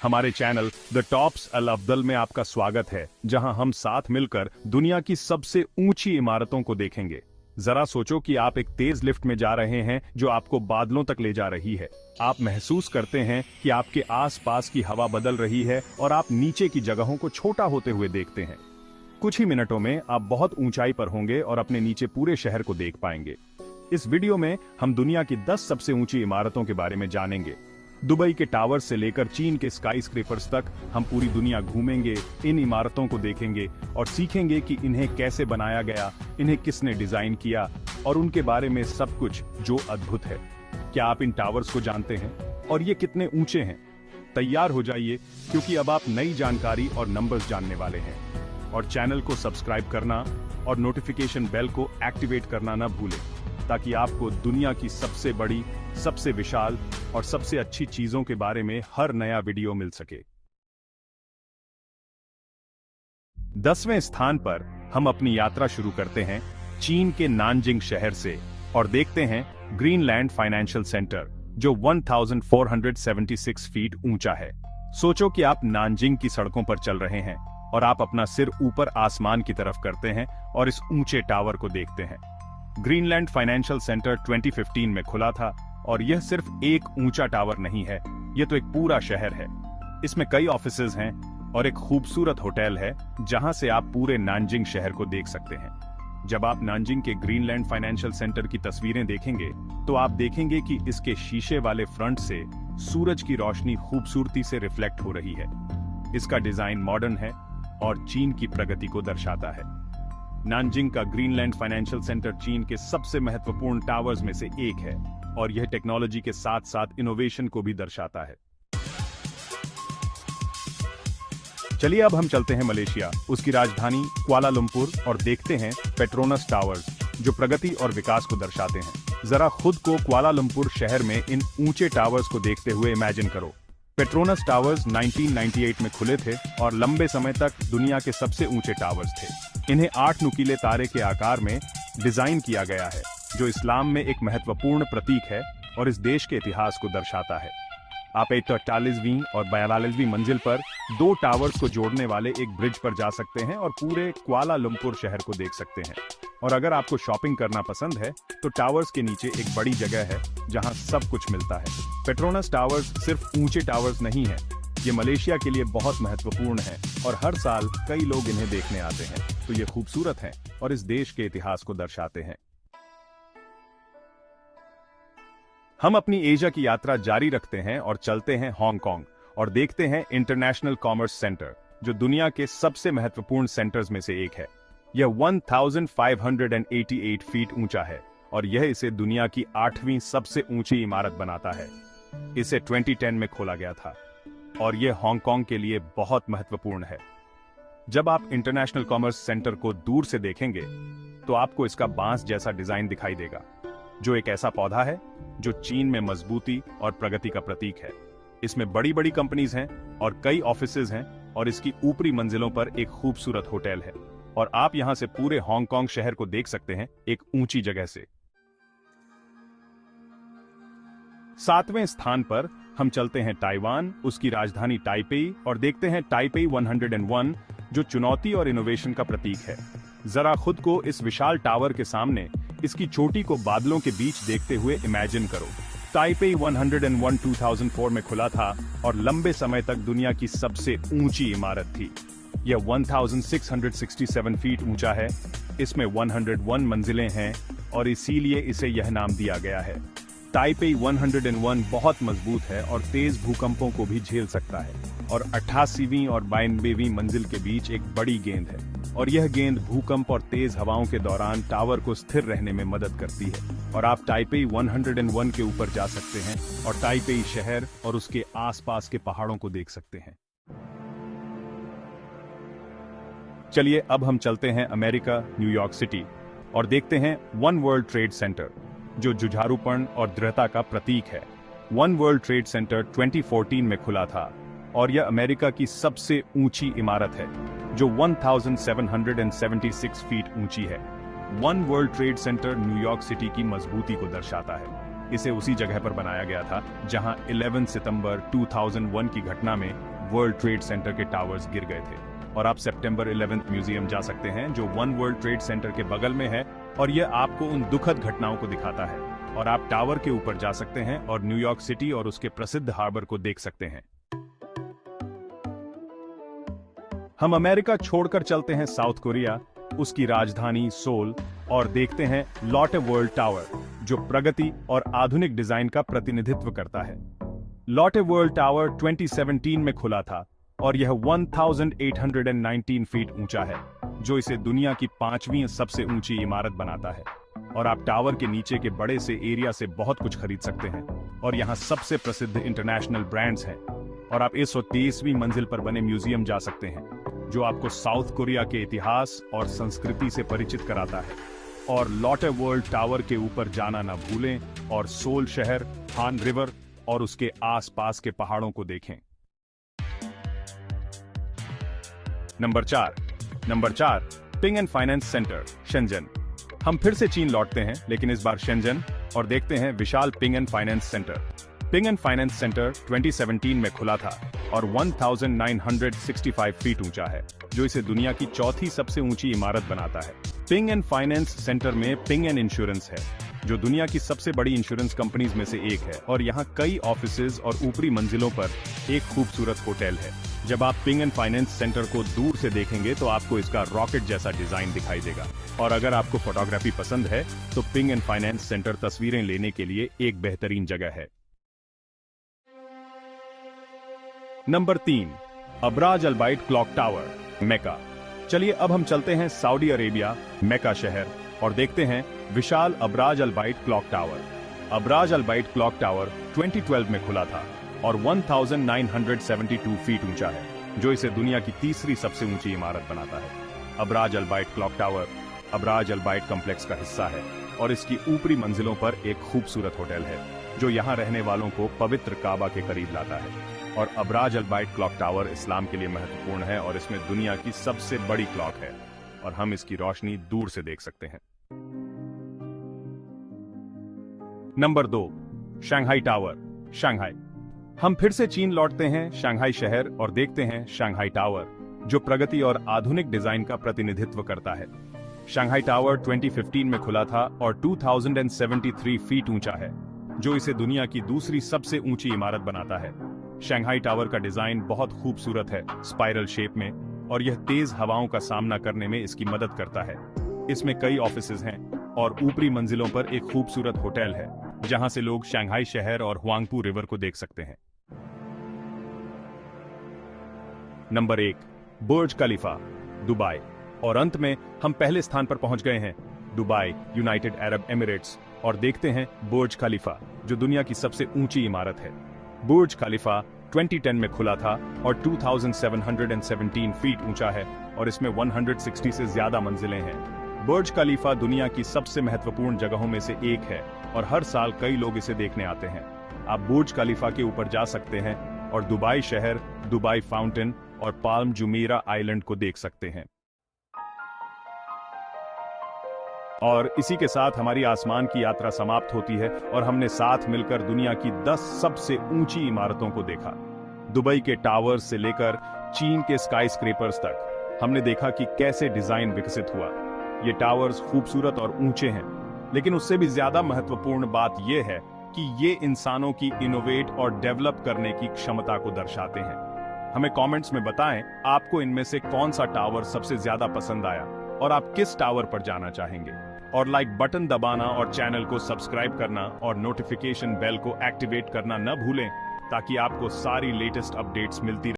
हमारे channel the tops अल अफदल में आपका स्वागत है, जहां हम साथ मिलकर दुनिया की सबसे ऊंची इमारतों को देखेंगे। जरा सोचो कि आप एक तेज लिफ्ट में जा रहे हैं जो आपको बादलों तक ले जा रही है। आप महसूस करते हैं कि आपके आसपास की हवा बदल रही है और आप नीचे की जगहों को छोटा होते हुए देखते हैं। कुछ ही मिनटों में आप बहुत ऊंचाई पर होंगे और अपने नीचे पूरे शहर को देख पाएंगे। इस वीडियो में हम दुनिया की 10 सबसे ऊंची इमारतों के बारे में जानेंगे। दुबई के टावर से लेकर चीन के स्काई स्क्रेपर्स तक हम पूरी दुनिया घूमेंगे, इन इमारतों को देखेंगे और सीखेंगे कि इन्हें कैसे बनाया गया, इन्हें किसने डिजाइन किया और उनके बारे में सब कुछ जो अद्भुत है। क्या आप इन टावर्स को जानते हैं और ये कितने ऊंचे हैं? तैयार हो जाइए, क्योंकि अब आप नई जानकारी और नंबर्स जानने वाले हैं। और चैनल को सब्सक्राइब करना और नोटिफिकेशन बेल को एक्टिवेट करना न भूलें, ताकि आपको दुनिया की सबसे बड़ी, सबसे विशाल और सबसे अच्छी चीजों के बारे में हर नया वीडियो मिल सके। 10वें स्थान पर हम अपनी यात्रा शुरू करते हैं चीन के नानजिंग शहर से और देखते हैं ग्रीनलैंड फाइनेंशियल सेंटर, जो 1476 फीट ऊंचा है। सोचो कि आप नानजिंग की सड़कों पर चल रहे हैं और आप अपना सिर ऊपर आसमान की तरफ करते हैं और इस ऊंचे टावर को देखते हैं। ग्रीनलैंड फाइनेंशियल सेंटर 2015 में खुला था और यह सिर्फ एक ऊंचा टावर नहीं है, यह तो एक पूरा शहर है। इसमें कई ऑफिसेज हैं और एक खूबसूरत होटल है जहां से आप पूरे नानजिंग शहर को देख सकते हैं। जब आप नानजिंग के ग्रीनलैंड फाइनेंशियल सेंटर की तस्वीरें देखेंगे तो आप देखेंगे कि इसके शीशे वाले फ्रंट से सूरज की रोशनी खूबसूरती से रिफ्लेक्ट हो रही है। इसका डिजाइन मॉडर्न है और चीन की प्रगति को दर्शाता है। नानजिंग का ग्रीनलैंड फाइनेंशियल सेंटर चीन के सबसे महत्वपूर्ण टावर्स में से एक है और यह टेक्नोलॉजी के साथ साथ इनोवेशन को भी दर्शाता है। चलिए अब हम चलते हैं मलेशिया, उसकी राजधानी कुआलालंपुर, और देखते हैं पेट्रोनस टावर्स, जो प्रगति और विकास को दर्शाते हैं। जरा खुद को कुआलालंपुर शहर में इन ऊंचे टावर्स को देखते हुए इमेजिन करो। पेट्रोनस टावर्स 1998 में खुले थे और लंबे समय तक दुनिया के सबसे ऊंचे टावर्स थे। इन्हें 8 नुकीले तारे के आकार में डिजाइन किया गया है, जो इस्लाम में एक महत्वपूर्ण प्रतीक है और इस देश के इतिहास को दर्शाता है। आप 48वीं और 42वीं मंजिल पर 2 टावर्स को जोड़ने वाले एक ब्रिज पर जा सकते हैं और पूरे कुआलालंपुर शहर को देख सकते हैं। और अगर आपको शॉपिंग करना पसंद है तो टावर्स के नीचे एक बड़ी जगह है जहां सब कुछ मिलता है। पेट्रोनस टावर्स सिर्फ ऊंचे टावर्स नहीं है, ये मलेशिया के लिए बहुत महत्वपूर्ण है और हर साल कई लोग इन्हें देखने आते हैं। तो ये खूबसूरत हैं और इस देश के इतिहास को दर्शाते हैं। हम अपनी एशिया की यात्रा जारी रखते हैं और चलते हैं हांगकांग और देखते हैं इंटरनेशनल कॉमर्स सेंटर, जो दुनिया के सबसे महत्वपूर्ण सेंटर्स में से एक है। यह 1588 फीट ऊंचा है और यह इसे दुनिया की 8वीं सबसे ऊंची इमारत बनाता है। इसे 2010 में खोला गया था और यह हांगकांग के लिए बहुत महत्वपूर्ण है। जब आप इंटरनेशनल कॉमर्स सेंटर को दूर से देखेंगे तो आपको इसका बांस जैसा डिजाइन दिखाई देगा, जो एक ऐसा पौधा है जो चीन में मजबूती और प्रगति का प्रतीक है। इसमें बड़ी बड़ी कंपनीज हैं और कई ऑफिसेज हैं और इसकी ऊपरी मंजिलों पर एक खूबसूरत होटल है और आप यहां से पूरे हांगकांग शहर को देख सकते हैं एक ऊंची जगह से। 7वें स्थान पर हम चलते हैं ताइवान, उसकी राजधानी ताइपेई, और देखते हैं ताइपेई 101, जो चुनौती और इनोवेशन का प्रतीक है। जरा खुद को इस विशाल टावर के सामने इसकी चोटी को बादलों के बीच देखते हुए इमेजिन करो। ताइपेई 101 2004 में खुला था और लंबे समय तक दुनिया की सबसे ऊंची इमारत थी। यह 1667 फीट ऊंचा है। इसमें 101 मंजिलें हैं और इसीलिए इसे यह नाम दिया गया है। ताइपेई 101 बहुत मजबूत है और तेज भूकंपों को भी झेल सकता है और 88वीं और 92वीं मंजिल के बीच एक बड़ी गेंद है और यह गेंद भूकंप और तेज हवाओं के दौरान टावर को स्थिर रहने में मदद करती है। और आप ताइपेई 101 के ऊपर जा सकते हैं और ताइपेई शहर और उसके आसपास के पहाड़ों को देख सकते हैं। चलिए अब हम चलते हैं अमेरिका, न्यूयॉर्क सिटी, और देखते हैं वन वर्ल्ड ट्रेड सेंटर, जो जुझारूपन और दृढ़ता का प्रतीक है। वन वर्ल्ड ट्रेड सेंटर 2014 में खुला था और यह अमेरिका की सबसे ऊंची इमारत है, जो 1776 फीट ऊंची है। One world trade centre New York city की मजबूती को दर्शाता है। इसे उसी जगह पर बनाया गया था जहां 11 सितंबर 2001 की घटना में वर्ल्ड ट्रेड सेंटर के टावर्स गिर गए थे। और आप सितंबर 11 म्यूजियम जा सकते हैं जो वन वर्ल्ड ट्रेड सेंटर के बगल में है, और यह आपको उन दुखद घटनाओं को दिखाता है। और आप टावर के ऊपर जा सकते हैं और न्यूयॉर्क सिटी और उसके प्रसिद्ध हार्बर को देख सकते हैं। हम अमेरिका छोड़कर चलते हैं साउथ कोरिया, उसकी राजधानी सोल, और देखते हैं लॉटे वर्ल्ड टावर जो प्रगति और आधुनिक डिजाइन का प्रतिनिधित्व करता है। लॉटे वर्ल्ड टावर 2017 में खुला था और यह 1819 फीट ऊंचा है, जो इसे दुनिया की 5वीं सबसे ऊंची इमारत बनाता है। और आप टावर के नीचे के बड़े से एरिया से बहुत कुछ खरीद सकते हैं, और यहाँ सबसे प्रसिद्ध इंटरनेशनल ब्रांड्स हैं। और आप 123वीं मंजिल पर बने म्यूजियम जा सकते हैं जो आपको साउथ कोरिया के इतिहास और संस्कृति से परिचित कराता है। और लॉटे वर्ल्ड टावर के ऊपर जाना न भूलें और सोल शहर, हान रिवर और उसके आसपास के पहाड़ों को देखें। Number 4 Ping and finance Centre Shenzhen. हम फिर से चीन लौटते हैं, लेकिन इस बार शेंजन, और देखते हैं विशाल Ping and finance centre. Ping and finance centre 2017 में खुला था और 1965 फीट ऊंचा है, जो इसे दुनिया की चौथी सबसे ऊंची इमारत बनाता है। पिंग एंड फाइनेंस सेंटर में पिंग एंड इंश्योरेंस है, जो दुनिया की सबसे बड़ी इंश्योरेंस कंपनीज में से एक है, और यहाँ कई ऑफिसेज और ऊपरी मंजिलों पर एक खूबसूरत होटल है। जब आप पिंग एंड फाइनेंस सेंटर को दूर से देखेंगे तो आपको इसका रॉकेट जैसा डिजाइन दिखाई देगा। और अगर आपको फोटोग्राफी पसंद है तो पिंग एंड फाइनेंस सेंटर तस्वीरें लेने के लिए एक बेहतरीन जगह है। नंबर 3 अब्राज अल बाइट क्लॉक टावर, मेका। चलिए अब हम चलते हैं सऊदी अरेबिया, मेका शहर, और देखते हैं विशाल अब्राज अल बाइट क्लॉक टावर। अब्राज अल बाइट क्लॉक टावर 2012 में खुला था और 1972 फीट ऊंचा है, जो इसे दुनिया की तीसरी सबसे ऊंची इमारत बनाता है। अब्राज अल बाइट क्लॉक टावर अब्राज अल बाइट कॉम्प्लेक्स का हिस्सा है और इसकी ऊपरी मंजिलों पर एक खूबसूरत होटल है जो यहाँ रहने वालों को पवित्र काबा के करीब लाता है। और अब्राज अल बाइट क्लॉक टावर इस्लाम के लिए महत्वपूर्ण है और इसमें दुनिया की सबसे बड़ी क्लॉक है और हम इसकी रोशनी दूर से देख सकते हैं। Number 2 Shanghai tower, Shanghai. हम फिर से चीन लौटते हैं शंघाई शहर और देखते हैं शंघाई टावर, जो प्रगति और आधुनिक डिजाइन का प्रतिनिधित्व करता है। शंघाई टावर 2015 में खुला था और 2073 फीट ऊंचा है, जो इसे दुनिया की दूसरी सबसे ऊंची इमारत बनाता है। शंघाई टावर का डिजाइन बहुत खूबसूरत है, स्पाइरल शेप में, और यह तेज हवाओं का सामना करने में इसकी मदद करता है। इसमें कई ऑफिसेज हैं और ऊपरी मंजिलों पर एक खूबसूरत होटल है जहां से लोग शंघाई शहर और हुआंगपू रिवर को देख सकते हैं। नंबर 1 बुर्ज खलीफा, दुबई। और अंत में हम पहले स्थान पर पहुंच गए हैं, दुबई, यूनाइटेड अरब एमिरेट्स, और देखते हैं बुर्ज खलीफा, जो दुनिया की सबसे ऊंची इमारत है। बुर्ज खलीफा 2010 में खुला था और 2717 फीट ऊंचा है और इसमें 160 से ज्यादा मंजिलें हैं। बुर्ज खलीफा दुनिया की सबसे महत्वपूर्ण जगहों में से एक है और हर साल कई लोग इसे देखने आते हैं। आप बुर्ज खलीफा के ऊपर जा सकते हैं और दुबई शहर, दुबई फाउंटेन और पाल्म जुमेरा आइलैंड को देख सकते हैं। और इसी के साथ हमारी आसमान की यात्रा समाप्त होती है और हमने साथ मिलकर दुनिया की 10 सबसे ऊंची इमारतों को देखा। दुबई के टावर्स से लेकर चीन के स्काईस्क्रेपर्स तक हमने देखा कि कैसे डिजाइन विकसित हुआ। ये टावर्स खूबसूरत और ऊंचे हैं, लेकिन उससे भी ज्यादा महत्वपूर्ण बात यह है कि ये इंसानों की इनोवेट और डेवलप करने की क्षमता को दर्शाते हैं। हमें कमेंट्स में बताएं आपको इनमें से कौन सा टावर सबसे ज्यादा पसंद आया और आप किस टावर पर जाना चाहेंगे। और लाइक बटन दबाना और चैनल को सब्सक्राइब करना और नोटिफिकेशन बेल को एक्टिवेट करना न भूलें, ताकि आपको सारी लेटेस्ट अपडेट्स मिलती